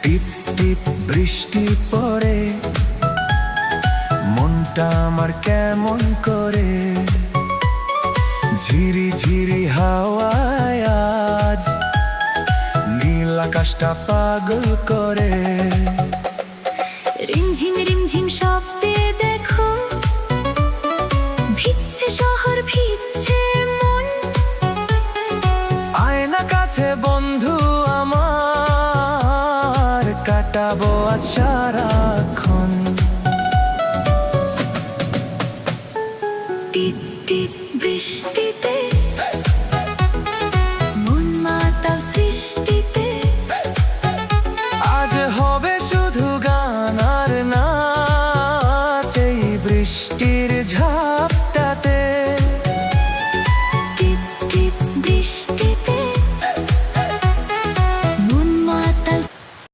টিপ টিপ বৃষ্টি পড়ে, মনটা আমার কেমন করে। ঝিরি ঝিরি হাওয়ায় আজ নীল আকাশটা পাগল করে। রিমঝিম রিমঝিম শব্দে দেখো, ভিজছে শহর ভিজছে মন। আয়না কাছে বন্ধু আমার, কাটাবো আজ সারাক্ষণ।